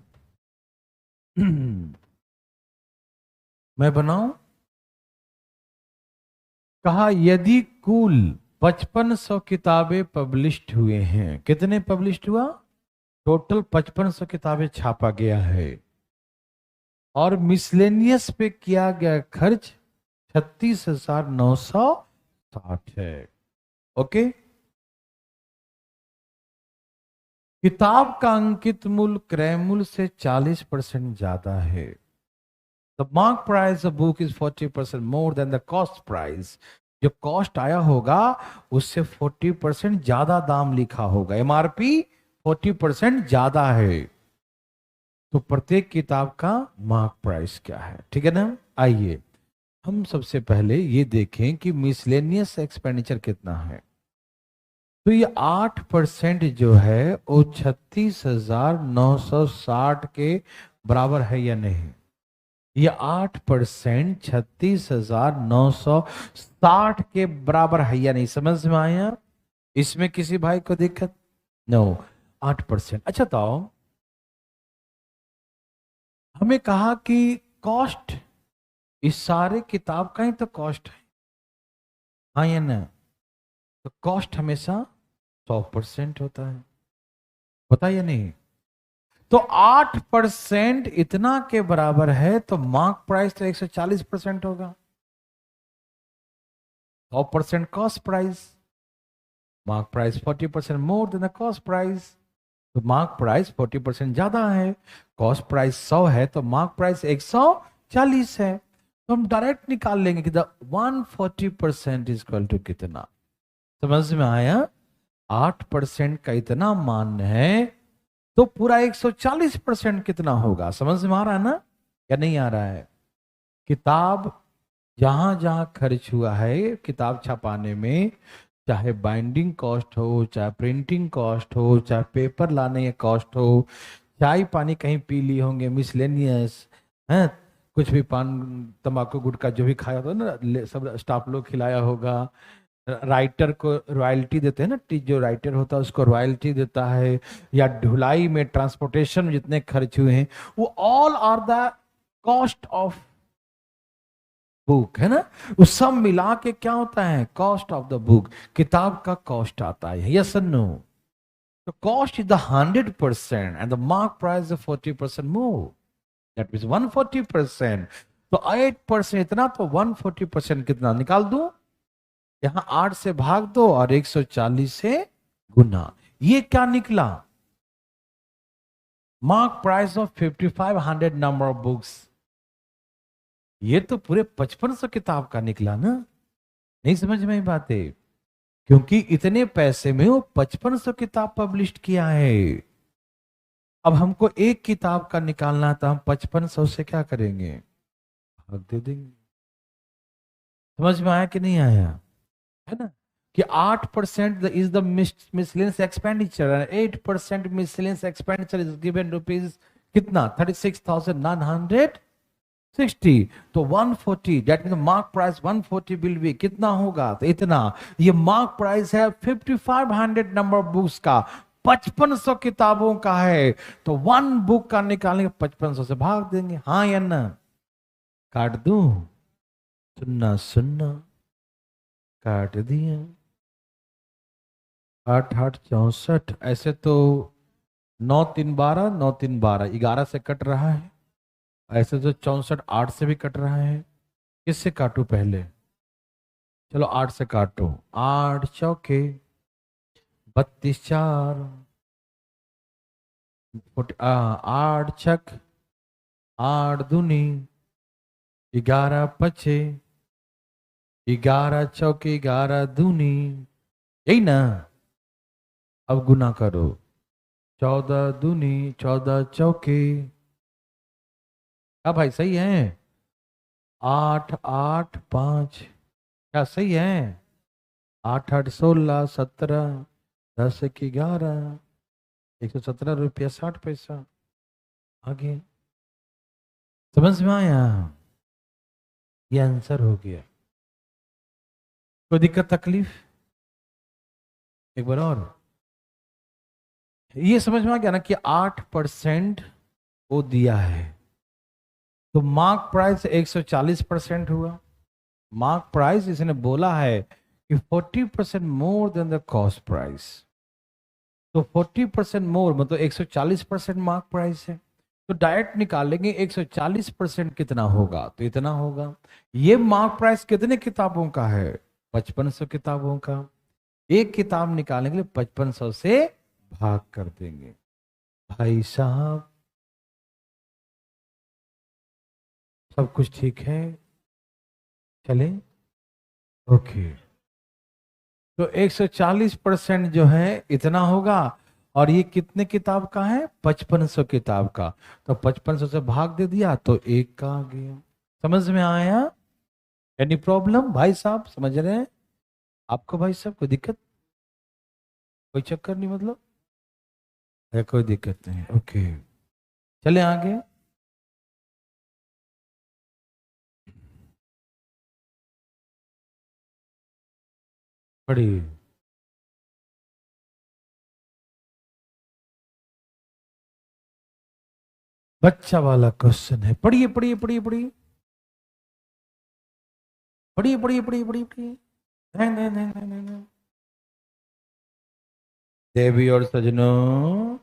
मैं बनाऊं? कहा यदि कुल 5500 किताबें पब्लिश्ड हुए हैं, कितने पब्लिश्ड हुआ? टोटल 5500 किताबें छापा गया है, और मिसलेनियस पे किया गया खर्च 36,960 है। ओके, किताब का अंकित मूल्य क्रय मूल्य से 40% ज्यादा है। The mark price of book is 40% more than the cost price. जो कॉस्ट आया होगा उससे 40% ज्यादा दाम लिखा होगा, एमआरपी 40% ज्यादा है। तो प्रत्येक किताब का मार्क प्राइस क्या है, ठीक है ना? आइए हम सबसे पहले ये देखें कि मिसलेनियस एक्सपेंडिचर कितना है। तो ये 8% जो है वो 36,960 के बराबर है या नहीं? ये 8% 36,960 के बराबर है या नहीं, समझ में आया? इसमें किसी भाई को दिक्कत? नो, 8%। अच्छा तो हमें कहा कि कॉस्ट, इस सारे किताब का ही तो कॉस्ट है, हाँ या ना? तो कॉस्ट हमेशा 100% होता है, होता है या नहीं? तो 8% इतना के बराबर है, तो मार्क प्राइस तो 140% होगा। 100% cost price, mark price 40% more than the cost price. तो मार्क प्राइस 40% ज्यादा है, कॉस्ट प्राइस 100 है, तो मार्क प्राइस 140 है। तो हम डायरेक्ट निकाल लेंगे कि द 140% इज इक्वल टू कितना। समझ में आया? 8% का इतना मान है, तो पूरा 140% कितना होगा? समझ में आ रहा है ना, या नहीं आ रहा है? किताब जहां जहां खर्च हुआ है किताब छपाने में, चाहे बाइंडिंग कॉस्ट हो, चाहे प्रिंटिंग कॉस्ट हो, चाहे पेपर लाने का कॉस्ट हो, चाय पानी कहीं पी ली होंगे मिसलेनियस है, कुछ भी पान तंबाकू गुटखा जो भी खाया होगा ना, सब स्टाफ लोग खिलाया होगा, राइटर को रॉयल्टी देते हैं ना, जो राइटर होता है उसको रॉयल्टी देता है, या ढुलाई में ट्रांसपोर्टेशन में जितने खर्च हुए हैं, वो all are the cost of book, है ना? वो सब मिला के क्या होता है? Cost of the book. किताब का कॉस्ट आता है, यस और नो? तो cost is the 100% and the mark price 40% more, that means 140%। तो 8% इतना, तो 140% कितना निकाल दूं? यहां 8 से भाग दो और 140 से गुना। ये क्या निकला? Mark price of 5500 number of books. ये तो पूरे 5500 किताब का निकला ना। नहीं समझ में आई बातें? क्योंकि इतने पैसे में वो 5500 किताब पब्लिश किया है। अब हमको एक किताब का निकालना है, तो हम 5500 से क्या करेंगे? भाग दे देंगे। समझ में आया कि नहीं आया? है ना? कि 8% is the miscellaneous expenditure, 8% miscellaneous expenditure is given rupees कितना? 36,960। तो 140, that mean mark price 140 will be कितना होगा? तो इतना। ये मार्क प्राइस है 5500 नंबर बुक्स का, 5500 किताबों का है। तो वन बुक का निकालेंगे, 5500 से भाग देंगे, हाँ या ना? काट दूं? सुनना सुनना, काट दिया। 8 8 64, ऐसे तो 9 3 12, 9 3 12, 11 से कट रहा है। ऐसे तो 64 8 से भी कट रहा है। किससे काटू पहले? चलो 8 से काटो। 8 चौके 32 4, 8 छक 8 दूनी 11 पचे, 11 चौके 11 दूनी, यही ना। अब गुना करो। 14 दूनी 14 चौके। क्या भाई सही है? 8 8 5, क्या सही है? 8 8 16 17, 10 1 11, 117 रुपया 60 पैसा। आगे समझ में आया? ये आंसर हो गया। कोई दिक्कत तकलीफ? एक बार और। ये समझ में आ गया ना कि 8% वो दिया है, तो मार्क प्राइस 140% हुआ। मार्क प्राइस इसने बोला है कि 40% more than the cost price, तो 40% मोर मतलब 140% मार्क प्राइस है। तो डायरेक्ट निकालेंगे 140% कितना होगा, तो इतना होगा। ये मार्क प्राइस कितने किताबों का है? 5500 किताबों का। एक किताब निकालने के लिए 5500 से भाग कर देंगे। भाई साहब सब कुछ ठीक है? चले ओके। तो 140% जो है इतना होगा। और ये कितने किताब का है? 5500 किताब का। तो 5500 से भाग दे दिया तो एक का आ गया। समझ में आया? एनी प्रॉब्लम भाई साहब? समझ रहे हैं आपको भाई साहब? कोई दिक्कत? कोई चक्कर नहीं मतलब? है कोई दिक्कत नहीं? ओके चले आगे। पढ़िए। बच्चा वाला क्वेश्चन है, पढ़िए पढ़िए पढ़िए पढ़िए पढ़िए पढ़िए पढ़िए पढ़िए पढ़िए। नहीं नहीं नहीं नहीं नहीं नहीं। देवी और सजनों,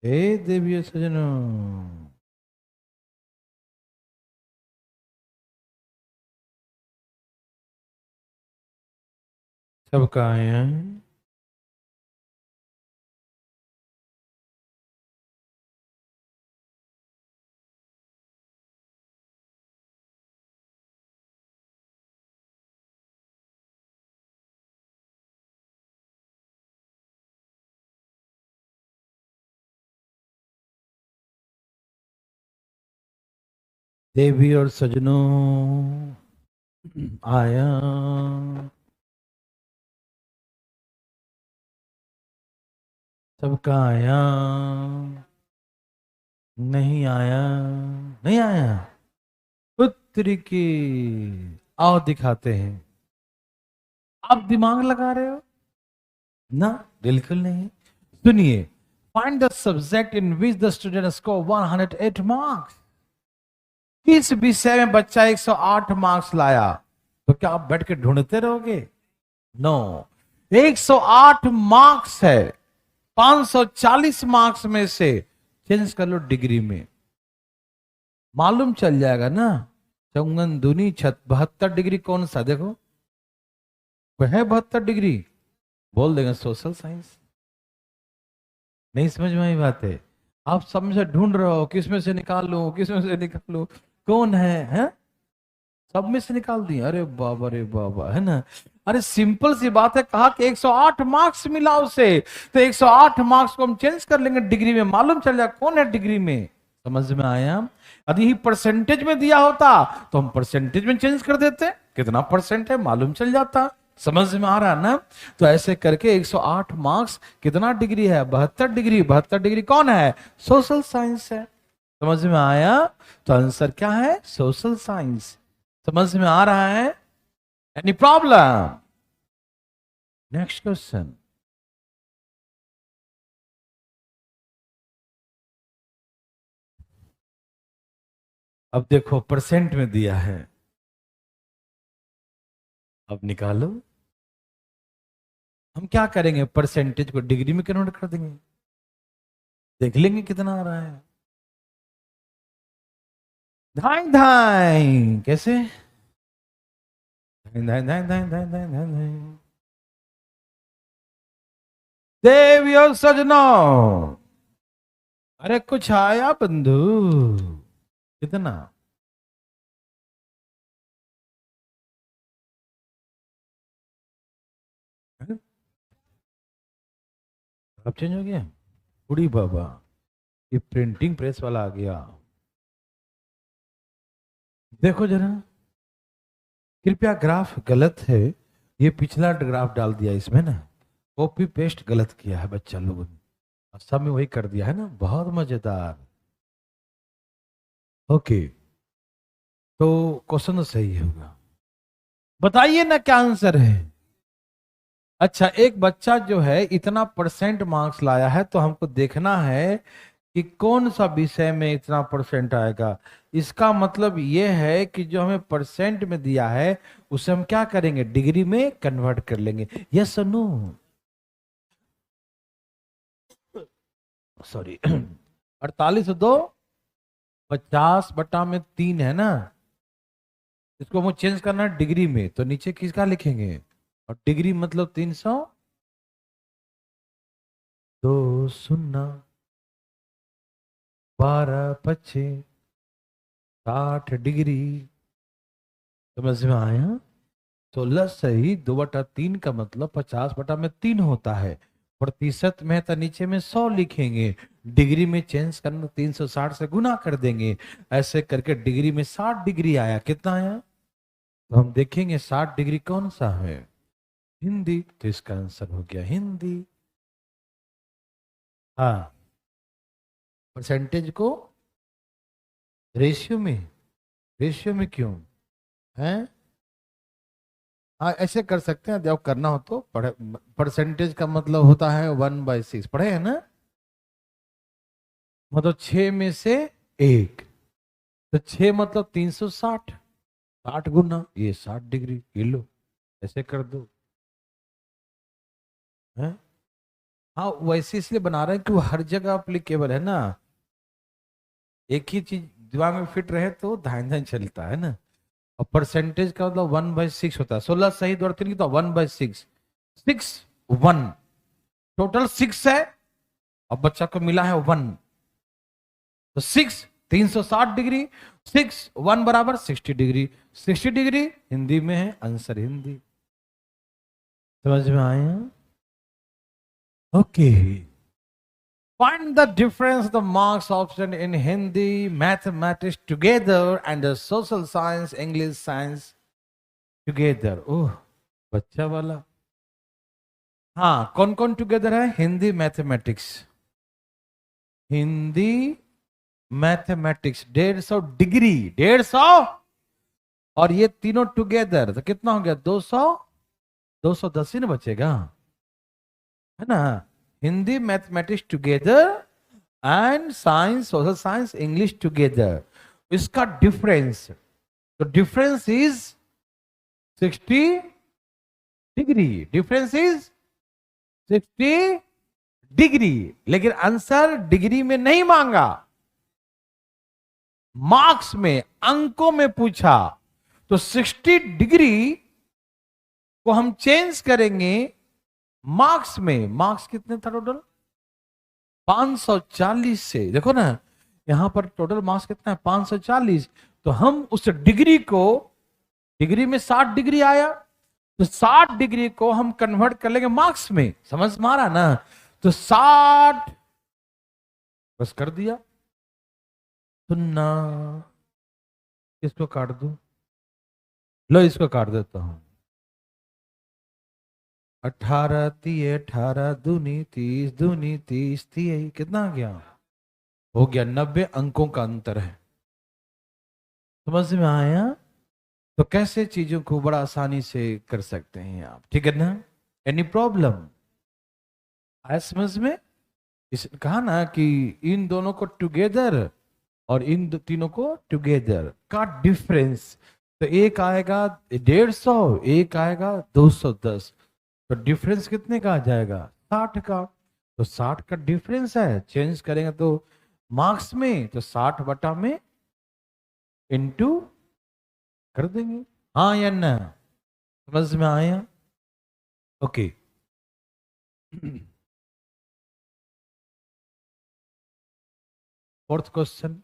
हे देवी और सजनों, सब कहाँ हैं? देवी और सजनों आया। सबका आया। नहीं आया। नहीं आया। पुत्री की। आओ दिखाते हैं। आप दिमाग लगा रहे हो ना? बिल्कुल नहीं। सुनिए। Find the subject in which the student score 108 marks. किस विषय में बच्चा 108 मार्क्स लाया? तो क्या आप बैठ के ढूंढते रहोगे? नो। 108 मार्क्स है। 540 मार्क्स में से चेंज कर लो डिग्री में, मालूम चल जाएगा ना। चौगन दूनी 72 डिग्री कौन सा? देखो वह है 72 डिग्री। बोल देगा सोशल साइंस। नहीं समझ में आई बात है? आप सब में से ढूंढ रहे हो किसमें से निकाल लूं, किसमें से निकाल लूं, कौन है? सब में से निकाल दिए? अरे बाबा रे बाबा, है ना। अरे सिंपल सी बात है, कहा कि 108 मार्क्स मिला उसे, तो 108 मार्क्स को हम चेंज कर लेंगे डिग्री में, मालूम चल जाए कौन है डिग्री में। समझ में आया? यदि ही परसेंटेज में दिया होता तो हम परसेंटेज में चेंज कर देते, कितना परसेंट है मालूम चल जाता। समझ में आ रहा है ना? तो ऐसे करके 108 मार्क्स कितना डिग्री है? 72 डिग्री। 72 डिग्री कौन है? सोशल साइंस है। समझ में आया? तो आंसर क्या है? Social science. समझ में आ रहा है? Any problem? Next question. अब देखो परसेंट में दिया है, अब निकालो। हम क्या करेंगे, परसेंटेज को डिग्री में कन्वर्ट कर देंगे, देख लेंगे कितना आ रहा है। धाई धाई कैसे, धाई धाई धाई धाई धाई धाई धाई धाई। देवियों सजनों, अरे कुछ आया बंधु, कितना अब चेंज हो गया, उड़ी बाबा, ये प्रिंटिंग प्रेस वाला आ गया। देखो जरा, कृपया ग्राफ गलत है, ये पिछला ग्राफ डाल दिया इसमें ना, कॉपी पेस्ट गलत किया है बच्चा लोगों ने, सब में वही कर दिया है ना, बहुत मजेदार। ओके, तो क्वेश्चन तो सही होगा, बताइए ना क्या आंसर है। अच्छा, एक बच्चा जो है इतना परसेंट मार्क्स लाया है, तो हमको देखना है कि कौन सा विषय में इतना परसेंट आएगा। इसका मतलब यह है कि जो हमें परसेंट में दिया है उसे हम क्या करेंगे, डिग्री में कन्वर्ट कर लेंगे। यस और नो, सॉरी 48 2 50/3 है ना, इसको हमें चेंज करना है डिग्री में, तो नीचे किसका लिखेंगे, और डिग्री मतलब 300, 2 0 12 25 60 डिग्री, समझ में आया। 16 सही, 2/3 का मतलब 50/3 होता है, प्रतिशत में तो नीचे में 100 लिखेंगे, डिग्री में चेंज करना 360 से गुना कर देंगे, ऐसे करके डिग्री में 60 डिग्री आया। कितना आया, तो हम देखेंगे 60 डिग्री कौन सा है, हिंदी, तो इसका आंसर हो गया हिंदी। हाँ, परसेंटेज को रेशियो में, रेशियो में क्यों है, हाँ ऐसे कर सकते हैं, जब करना हो तो पढ़े, परसेंटेज का मतलब होता है 1/6, पढ़े है ना, मतलब 6 में से 1, तो 6 मतलब 360, 60 गुना ये 60 डिग्री, ये लो ऐसे कर दो है। हाँ वैसे इसलिए बना रहे हैं कि वो हर जगह अप्लीकेबल है ना, एक ही चीज दिमाग में फिट रहे तो धान धान चलता है ना। और परसेंटेज का मतलब 1/6 होता है, 16 सही 2 3 की, तो 1/6, 6 1, टोटल 6 है, अब बच्चा को मिला है 1, तो 6 360 डिग्री, 6 1 बराबर 60 डिग्री, 60 डिग्री हिंदी में है, आंसर हिंदी। समझ में आया, okay. Find the difference the marks option in Hindi, mathematics together and the social science, English science together. ओह बच्चा वाला, हाँ कौन कौन टुगेदर है, Hindi mathematics, Hindi mathematics 150 degree, 150, और ये तीनों टुगेदर तो कितना हो गया, 200, 210 ही ना बचेगा, है ना। Hindi mathematics together and science, social science, English together, इसका डिफरेंस, तो difference is 60 degree, difference is 60 degree, लेकिन आंसर डिग्री में नहीं मांगा, मार्क्स में, अंकों में पूछा, तो 60 डिग्री को हम चेंज करेंगे मार्क्स में, मार्क्स कितने था टोटल 540 से, देखो ना यहां पर टोटल मार्क्स कितना है 540, तो हम उस डिग्री को, डिग्री में 60 डिग्री आया, तो 60 डिग्री को हम कन्वर्ट कर लेंगे मार्क्स में, समझ में आ रहा ना, तो 60 बस कर दिया, सुनना, इसको काट दू, लो इसको काट देता हूं, 18 3 18 दूनी 30 दूनी 30 30, कितना आ गया, हो गया 90 अंकों का अंतर है। समझ में आया, तो कैसे चीजों को बड़ा आसानी से कर सकते हैं आप, ठीक है ना, एनी प्रॉब्लम आया समझ में। इस कहा ना कि इन दोनों को टुगेदर और इन तीनों को टुगेदर का डिफरेंस, तो एक आएगा 150, एक आएगा 210, तो डिफरेंस कितने का आ जाएगा? 60 का। तो 60 का डिफरेंस है, चेंज करेंगे तो मार्क्स में, तो 60 बटा में इंटू कर देंगे। हाँ या ना? समझ में आया? ओके। Fourth question.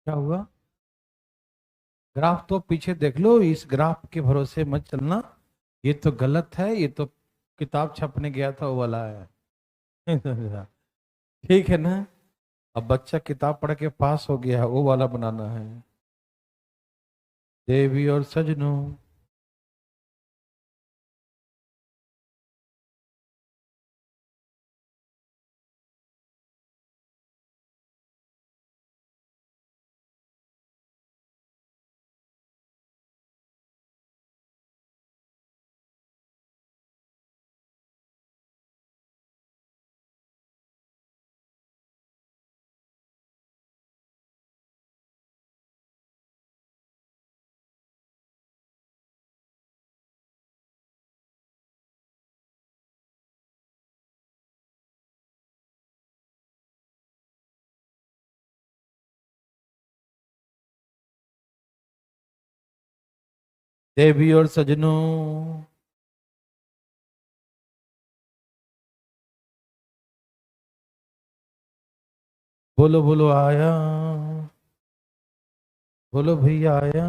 क्या हुआ? ग्राफ तो पीछे देख लो, इस ग्राफ के भरोसे मत चलना, ये तो गलत है, ये तो किताब छपने गया था वो वाला है। ठीक है ना? अब बच्चा किताब पढ़ के पास हो गया है, वो वाला बनाना है। देवी और सजनों, देवी और सजनों, बोलो बोलो आया, बोलो भैया आया।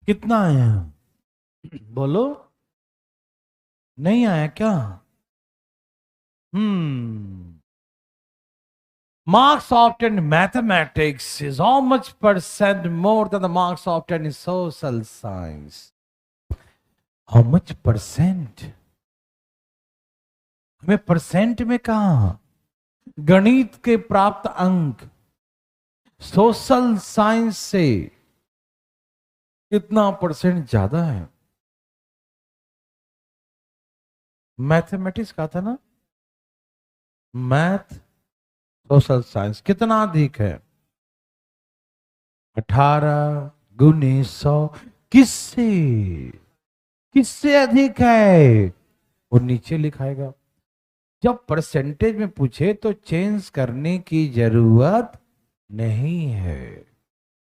कितना आया? बोलो। नहीं आया क्या? हम्म। Marks obtained in mathematics is how much percent more than the marks obtained in social science? How much percent? हमें परसेंट में कहा? गणित के प्राप्त अंक सोशल साइंस से कितना परसेंट ज्यादा है? मैथमेटिक्स का था ना? मैथ सोशल साइंस कितना अधिक है? 18 गुने 100। किससे? किससे अधिक है? वो नीचे लिखाएगा। जब परसेंटेज में पूछे तो चेंज करने की जरूरत नहीं है।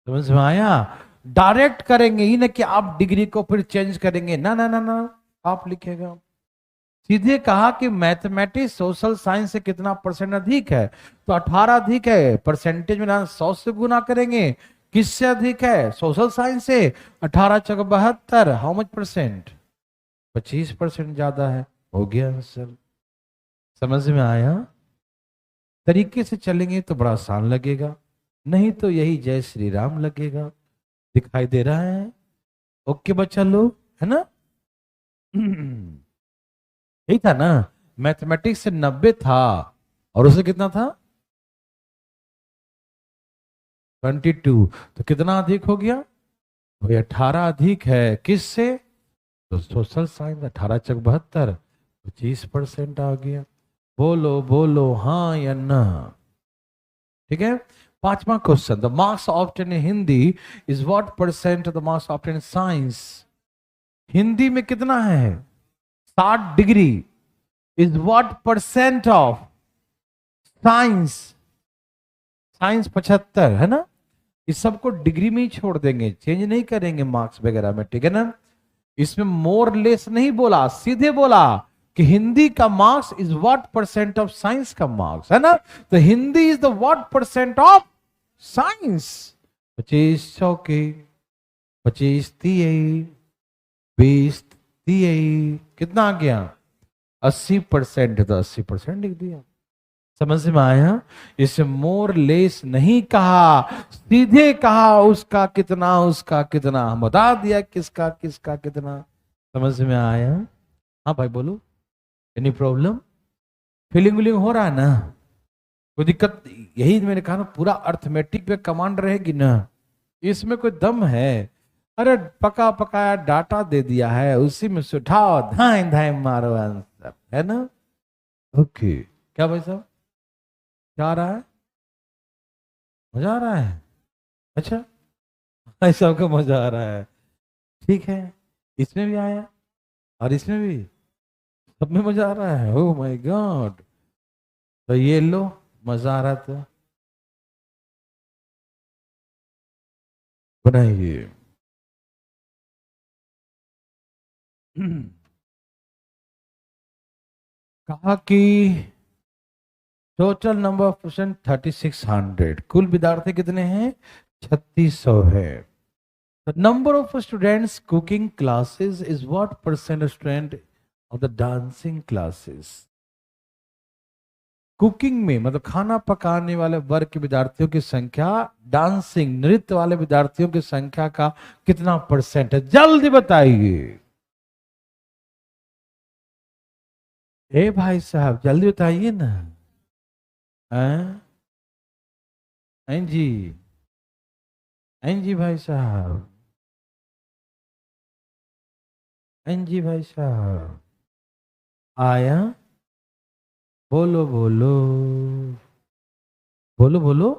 समझ में आया? डायरेक्ट करेंगे ही ना कि आप डिग्री को फिर चेंज करेंगे, ना ना ना ना, आप लिखेगा। सीधे कहा कि मैथमेटिक्स सोशल साइंस से कितना परसेंट अधिक है, तो 18 अधिक है, परसेंटेज में ना 100 से गुना करेंगे। किससे अधिक है? सोशल साइंस से। 18 चौक 72, हाउ मच परसेंट? 25% ज्यादा है। हो गया आंसर। समझ में आया? तरीके से चलेंगे तो बड़ा आसान लगेगा, नहीं तो यही जय श्री राम लगेगा। दिखाई दे रहा है? ओके बच्चा लोग, है ना? यही था ना? मैथमेटिक्स से 90 था, और उसे कितना था? 22। तो कितना अधिक हो गया भाई? 18 अधिक है। किससे? तो सोशल साइंस। 18 चक 72, 25% आ गया। बोलो बोलो हाँ या ना? ठीक है। पांचवा question, the marks obtain in Hindi is what percent of the marks obtain in science? Hindi में कितना है? 60 degree is what percent of science? Science 75 है ना? इस सबको डिग्री में ही छोड़ देंगे, चेंज नहीं करेंगे मार्क्स वगैरह में, ठीक है ना? इसमें मोर लेस नहीं बोला, सीधे बोला कि हिंदी का marks is what percent of science का मार्क्स, है ना? तो Hindi is the what percent of science. 25 चौके 25 तिये 20 तिये, कितना आ गया? 80%। तो 80% लिख दिया। समझ में आया? इसे मोर लेस नहीं कहा, सीधे कहा उसका कितना, उसका कितना, हम बता दिया किसका किसका कितना। समझ में आया? हाँ भाई बोलो। Any problem? फीलिंग विलिंग हो रहा है ना? कोई दिक्कत? यही मैंने कहा ना, पूरा अर्थमेटिक पे कमांड रहेगी ना, इसमें कोई दम है? अरे पका पकाया डाटा दे दिया है, उसी में से उठाओ, धाए धाए मारो आंसर, है ना? ओके। क्या भाई साहब? क्या आ रहा है? मजा आ रहा है? अच्छा, ऐसा सबको मजा आ रहा है, ठीक है। इसमें भी आया और इसमें भी, सब में मजा आ रहा है। Oh my God. तो ये लो, मजा आ रहा था, बनाइए। कहा कि टोटल नंबर ऑफ परसेंट 3600, कुल विद्यार्थी कितने हैं? 3600 है। The number of students cooking classes is what percent student of the dancing classes. Cooking में मतलब खाना पकाने वाले वर्ग के विद्यार्थियों की संख्या डांसिंग नृत्य वाले विद्यार्थियों की संख्या का कितना परसेंट है? जल्दी बताइए। ए भाई साहब जल्दी बताइए ना। हैं? हैं जी? हैं जी भाई साहब? हैं जी भाई साहब? आया? बोलो बोलो, बोलो बोलो।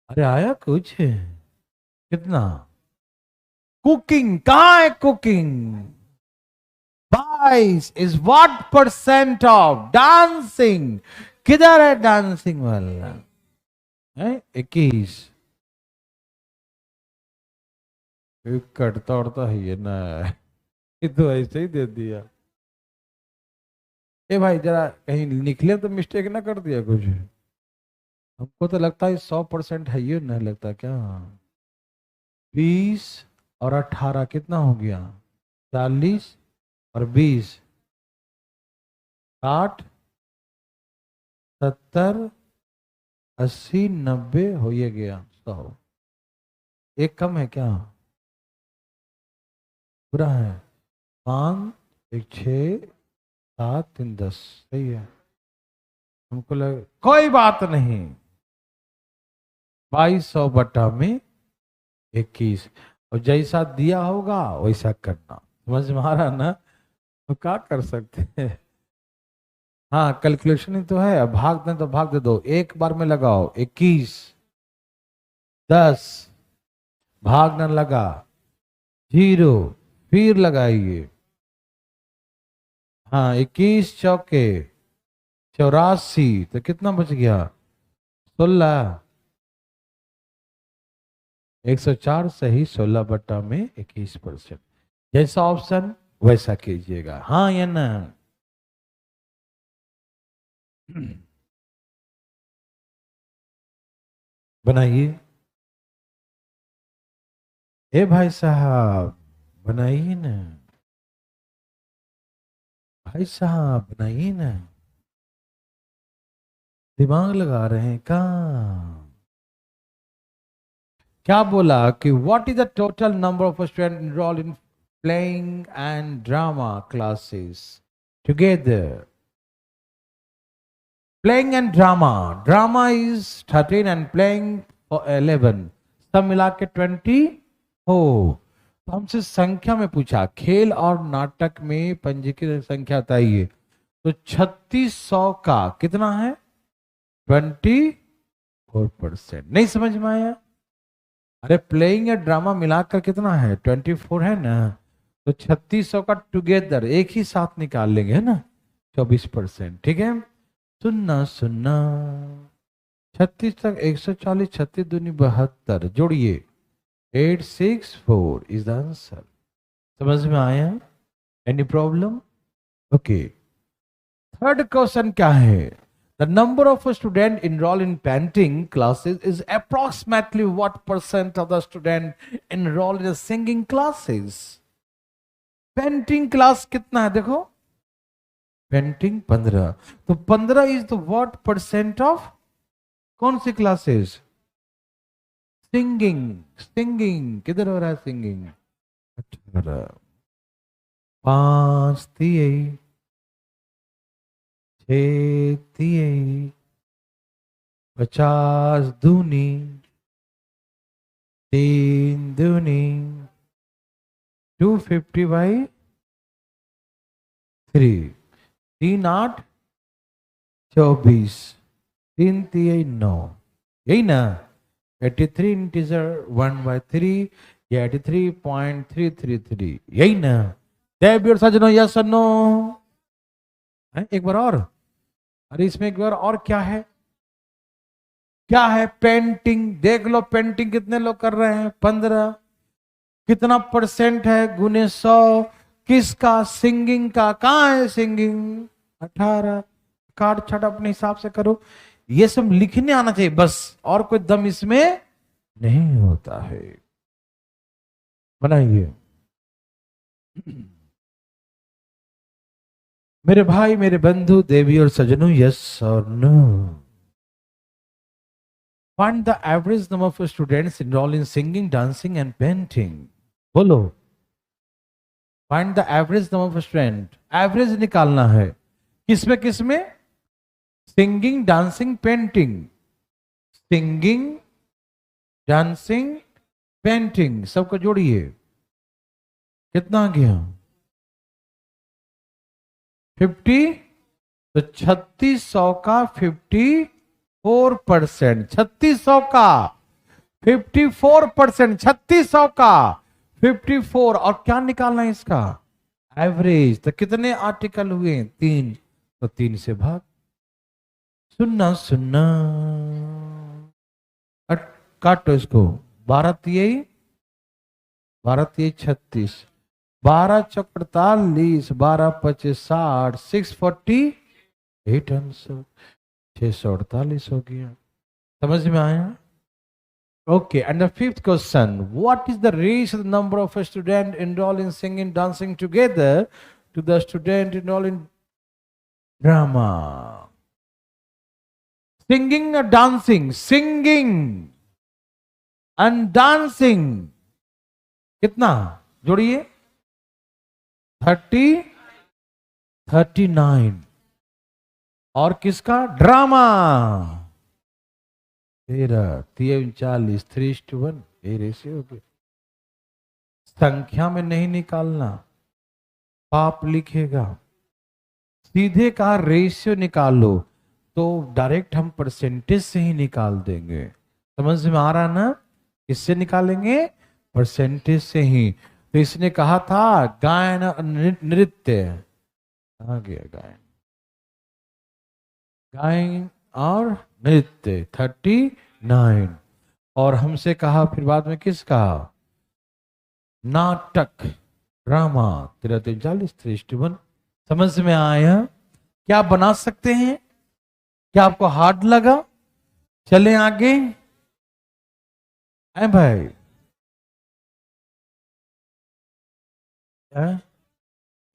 अरे आया कुछ? कितना? कुकिंग कहाँ है? Cooking 22 is what percent of dancing? किधर है डांसिंग वाला? है 21। कटता उड़ता है ये ना। ये तो ऐसे ही दे दिया। ए भाई जरा कहीं निकले तो मिस्टेक ना कर दिया कुछ। हमको तो लगता है 100% है, ये नहीं लगता क्या? 20 और 18 कितना हो गया? 40 और 20 60 70 80 90 हो ये गया 100। एक कम है क्या? पूरा है। 5 एक 6 7 3 10 सही है। हमको लग कोई बात नहीं। 2200 बटा में 21, और जैसा दिया होगा वैसा करना। समझ में आ रहा ना? तो क्या कर सकते हैं। हाँ कैलकुलेशन ही तो है। अब भाग दें तो भाग दे दो, एक बार में लगाओ। 21 10, भाग न लगा 0, फिर लगाइए। हाँ 21 चौके 84, तो कितना बच गया? 16। 104 सही, 16 बटा में 21%। जैसा ऑप्शन वैसा कीजिएगा, हाँ या ना? बनाइए। ए भाई साहब बनाइए ना। भाई साहब बनाइए ना। दिमाग लगा रहे हैं कहाँ? क्या बोला कि what is the total number of student enrolled in playing and drama classes together? Playing and drama, drama is 13 and playing 11, सब मिला के 20 हो। तो हमसे संख्या में पूछा, खेल और नाटक में पंजीकृत संख्या बताइए। तो 3600 का कितना है? 24%। नहीं समझ में आया? अरे प्लेइंग या ड्रामा मिलाकर कितना है? 24 है ना। तो 3600 का टुगेदर एक ही साथ निकाल लेंगे, है ना? 24%, ठीक है। सुनना सुनना, 36 तक 140, 36 दूनी 72, जोड़िए 864 इज द आंसर। समझ में आया? Any problem? Okay. Third question क्या है? The number of students enrolled in painting classes is approximately what percent of the student enrolled in singing classes? Painting class कितना है देखो? पेंटिंग 15, तो 15 is the what percent of कौन सी classes? Singing. Singing किधर हो रहा है सिंगिंग? 18। 5 तिये 6 तिये 50 दूनी 3 दूनी 250/3। 3 8 24, 3 3 9, यही ना? 83 इंटीजर 1/3 या 83.333, यही ना देवियों सजनों? यस और नो? एक बार और, अरे इसमें एक बार और क्या है? क्या है? पेंटिंग। देख लो पेंटिंग कितने लोग कर रहे हैं? 15। कितना परसेंट है? गुने 100। किसका? सिंगिंग का। कहाँ है सिंगिंग? 18। कार्ड छट अपने हिसाब से करो। ये सब लिखने आना चाहिए बस, और कोई दम इसमें नहीं होता है। बनाइए मेरे भाई, मेरे बंधु, देवी और सजनों, यस और no? Find the average number of students enrolled in singing, dancing and painting. बोलो। Find the average number of students. Average निकालना है। किसमें किसमें? Singing, dancing, painting. Singing, dancing, painting, सबको जोड़िए। कितना आ गया? 50। तो 3600 का 54%, 3600 का 54%, 3600 का 54। और क्या निकालना है इसका? एवरेज। तो कितने आर्टिकल हुए? 3। तो 3 से भाग। सुनना सुनना, काटो इसको। 12 तिये 36, 12 चौक 48, 12 25 60, 648 आंसर, 648 हो गया। समझ में आया? Okay, and the fifth question, what is the ratio of the number of students enrolled in singing, dancing together to the student enrolled in drama? Singing or dancing? Singing and dancing कितना? जोड़िए। 30, 39। और किसका? Drama. 13, 39, 3:1। ये ratio हो गया। संख्या में नहीं निकालना, पाप लिखेगा। सीधे कहा रेशियो निकालो, तो डायरेक्ट हम परसेंटेज से ही निकाल देंगे। समझ में आ रहा ना? किससे निकालेंगे? परसेंटेज से ही। तो इसने कहा था गायन नृत्य, आ गया गायन, गायन और नृत्य 39। और हमसे कहा फिर बाद में किस कहा? नाटक, ड्रामा 13, 43, 3:1। समझ में आया? क्या बना सकते हैं? क्या आपको हार्ड लगा? चलें आगे। है भाई?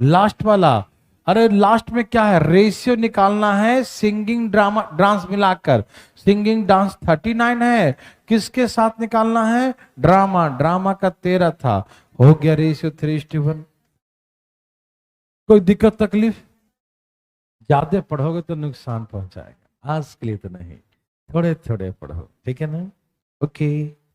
लास्ट वाला। अरे लास्ट में क्या है? रेशियो निकालना है सिंगिंग, ड्रामा, डांस मिलाकर। सिंगिंग डांस 39 है, किसके साथ निकालना है? ड्रामा। ड्रामा का 13 था, हो गया रेशियो 3:1। कोई दिक्कत तकलीफ? ज्यादा पढ़ोगे तो नुकसान पहुंचाएगा, आज के लिए तो नहीं, थोड़े थोड़े पढ़ो, ठीक है ना? ओके।